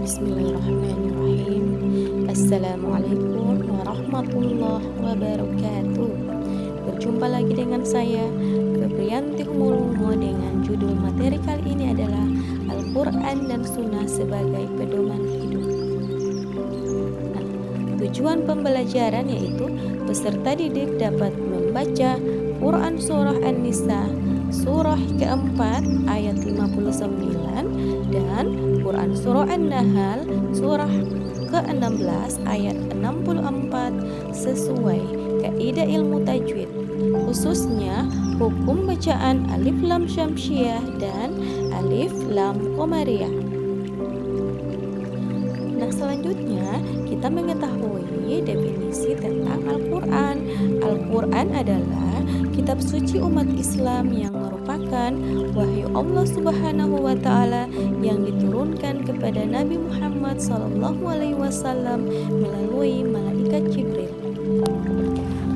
Bismillahirrahmanirrahim. Assalamualaikum warahmatullahi wabarakatuh. Berjumpa lagi dengan saya, Febrianti Humulumo, dengan judul materi kali ini adalah Al-Quran dan Sunnah sebagai pedoman hidup. Nah, tujuan pembelajaran yaitu peserta didik dapat membaca Quran Surah An-Nisa surah keempat ayat 59 dan Quran Surah An-Nahl surah ke-16 ayat 64 sesuai kaidah ilmu tajwid, khususnya hukum bacaan alif lam syamsiah dan alif lam qamariyah. Nah, selanjutnya kita mengetahui definisi tentang Al-Quran. Al-Quran adalah kitab suci umat Islam yang merupakan wahyu Allah Subhanahu wa Ta'ala yang diturunkan kepada Nabi Muhammad SAW melalui malaikat Jibril.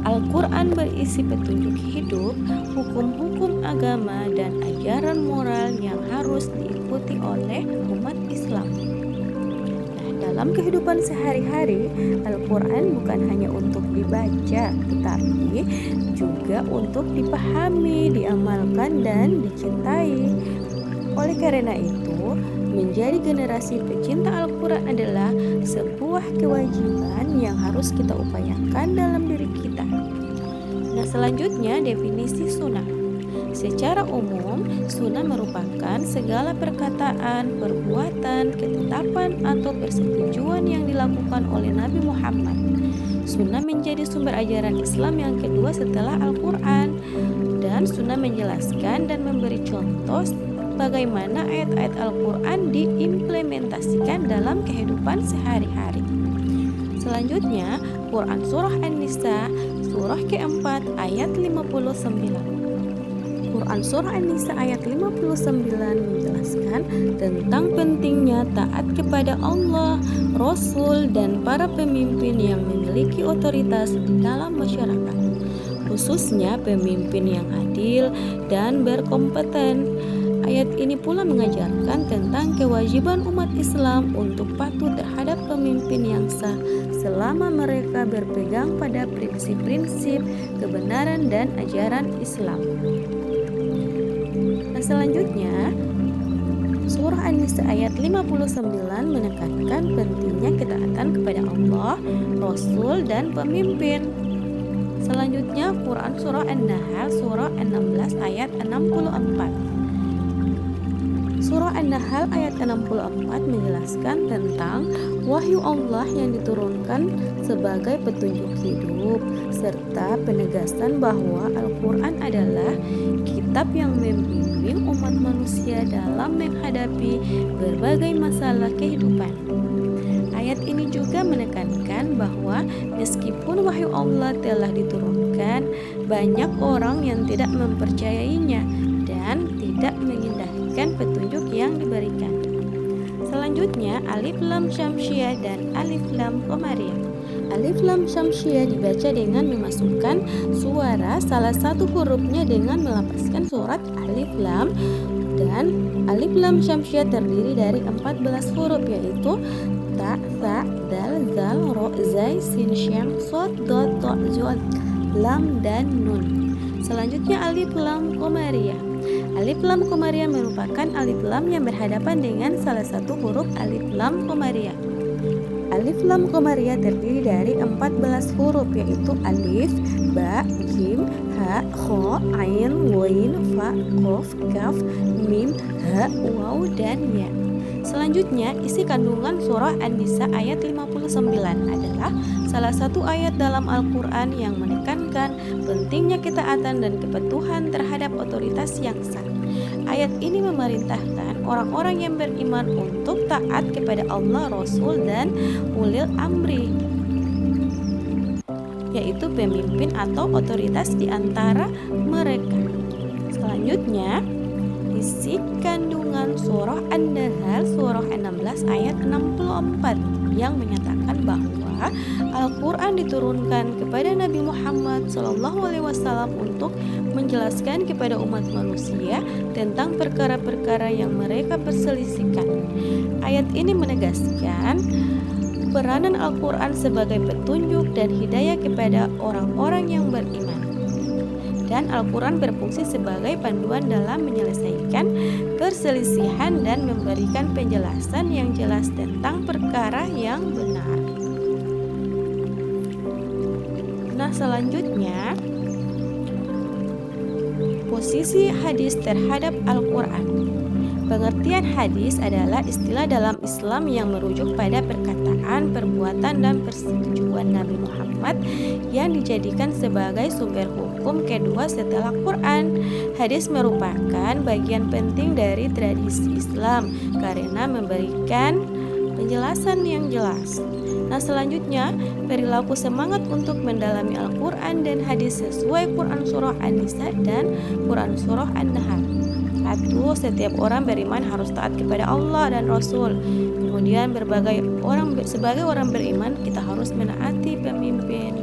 Al-Quran berisi petunjuk hidup, hukum-hukum agama, dan ajaran moral yang harus diikuti oleh umat Islam. Dalam kehidupan sehari-hari, Al-Quran bukan hanya untuk dibaca, tetapi juga untuk dipahami, diamalkan, dan dicintai. Oleh karena itu, menjadi generasi pecinta Al-Quran adalah sebuah kewajiban yang harus kita upayakan dalam diri kita. Nah, selanjutnya definisi sunnah. Secara umum, sunnah merupakan segala perkataan, perbuatan, ketetapan, atau persetujuan yang dilakukan oleh Nabi Muhammad. Sunnah menjadi sumber ajaran Islam yang kedua setelah Al-Quran, dan sunnah menjelaskan dan memberi contoh bagaimana ayat-ayat Al-Quran diimplementasikan dalam kehidupan sehari-hari. Selanjutnya, Quran Surah An-Nisa surah keempat ayat 59. Quran Surah An-Nisa ayat 59 menjelaskan tentang pentingnya taat kepada Allah, Rasul, dan para pemimpin yang memiliki otoritas di dalam masyarakat, khususnya pemimpin yang adil dan berkompeten. Ayat ini pula mengajarkan tentang kewajiban umat Islam untuk patuh terhadap pemimpin yang sah selama mereka berpegang pada prinsip-prinsip kebenaran dan ajaran Islam. Nah, selanjutnya Surah An-Nisa ayat 59 menekankan pentingnya ketaatan kepada Allah, Rasul, dan pemimpin. Selanjutnya Quran Surah An-Nahl surah 16 ayat 64. Surah An-Nahl ayat 64 menjelaskan tentang wahyu Allah yang diturunkan sebagai petunjuk hidup, serta penegasan bahwa Al-Quran adalah kitab yang membimbing umat manusia dalam menghadapi berbagai masalah kehidupan. Ayat ini juga menekankan bahwa meskipun wahyu Allah telah diturunkan, banyak orang yang tidak mempercayainya dan tidak mengindahkan petunjuk yang diberikan. Selanjutnya, alif lam syamsiah dan alif lam qamariyah. Alif lam syamsiah dibaca dengan memasukkan suara salah satu hurufnya dengan melapaskan surat alif lam, dan alif lam syamsiah terdiri dari 14 huruf yaitu ta, sa, dal, zal, ro, zai, sin, syam, sod, dot, to, zod, lam, dan nun. Selanjutnya alif lam qamariyah. Alif lam qamariyah merupakan alif lam yang berhadapan dengan salah satu huruf alif lam qamariyah. Alif lam qamariyah terdiri dari 14 huruf yaitu alif, ba, jim, ha, kho, ain, wain, fa, qaf, kaf, mim, ha, waw, dan ya. Selanjutnya, isi kandungan surah An-Nisa ayat 59 adalah salah satu ayat dalam Al-Quran yang menekankan pentingnya ketaatan dan kepatuhan terhadap otoritas yang sah. Ayat ini memerintahkan orang-orang yang beriman untuk taat kepada Allah, Rasul, dan ulil amri, yaitu pemimpin atau otoritas di antara mereka. Selanjutnya, isi kandungan Quran surah An-Nahl surah 16 ayat 64 yang menyatakan bahwa Al-Quran diturunkan kepada Nabi Muhammad SAW untuk menjelaskan kepada umat manusia tentang perkara-perkara yang mereka perselisihkan. Ayat ini menegaskan peranan Al-Quran sebagai petunjuk dan hidayah kepada orang-orang yang beriman. Dan Al-Quran berfungsi sebagai panduan dalam menyelesaikan perselisihan dan memberikan penjelasan yang jelas tentang perkara yang benar. Nah, selanjutnya posisi hadis terhadap Al-Quran. Pengertian hadis adalah istilah dalam Islam yang merujuk pada perkataan, perbuatan, dan persetujuan Nabi Muhammad yang dijadikan sebagai sumber hukum kedua setelah Quran. Hadis merupakan bagian penting dari tradisi Islam karena memberikan penjelasan yang jelas. Nah, selanjutnya perilaku semangat untuk mendalami Al-Quran dan hadis sesuai Quran surah An-Nisa dan Quran surah An-Nahl. 1. Setiap orang beriman harus taat kepada Allah dan Rasul. Kemudian sebagai orang beriman kita harus menaati pemimpin.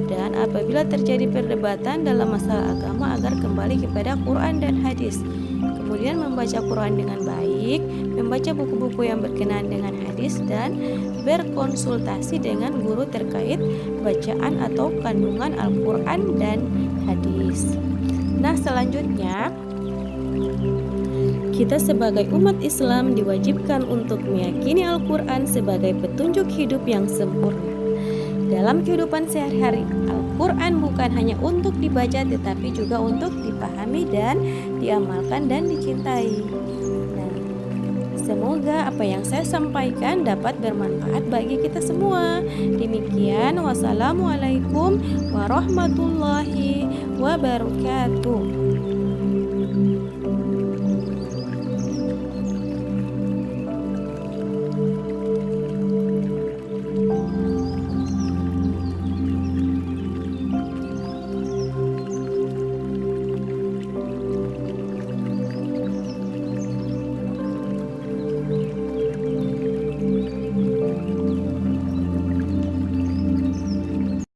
Dan apabila terjadi perdebatan dalam masalah agama agar kembali kepada Quran dan hadis. Kemudian membaca Quran dengan baik, membaca buku-buku yang berkenaan dengan hadis dan berkonsultasi dengan guru terkait bacaan atau kandungan Al-Quran dan hadis. Nah, selanjutnya kita sebagai umat Islam diwajibkan untuk meyakini Al-Quran sebagai petunjuk hidup yang sempurna. Dalam kehidupan sehari-hari, Al-Quran bukan hanya untuk dibaca tetapi juga untuk dipahami dan diamalkan dan dicintai. Nah, semoga apa yang saya sampaikan dapat bermanfaat bagi kita semua. Demikian, wassalamualaikum warahmatullahi wabarakatuh.